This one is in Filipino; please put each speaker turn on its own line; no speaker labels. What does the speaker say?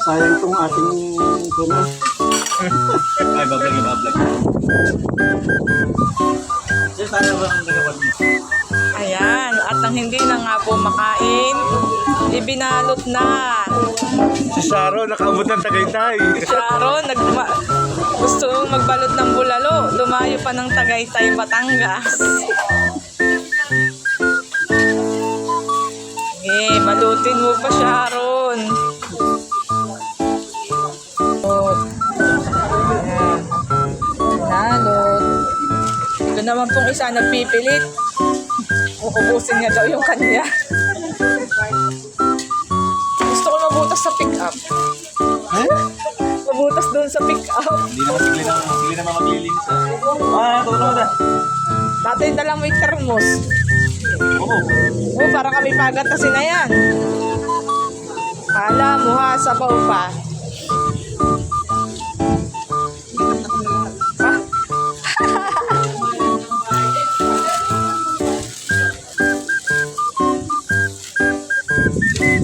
Sayang tong ating kuna.
Ay, bablog. Sir, sana ba ang nagawad mo?
Ayan, at ang hindi na nga po makain, ibinalot na.
Si Sharon, nakaabot ng Tagaytay.
Sharon, gusto mong magbalot ng bulalo, lumayo pa ng Tagaytay, Batangas. Balutin mo pa, Sharon. Oh. Ayan. Nalot. Ito naman pong isa nagpipilit. Uubusin niya daw yung kanya. Gusto ko mabutas sa pick-up. Mabutas doon sa pick-up.
Hindi naman maglilinis. Tulog na.
Tatay dalang may termos.
Oo.
Oh, para kami pagat kasi na yan. Alam mo ha, sabaw pa.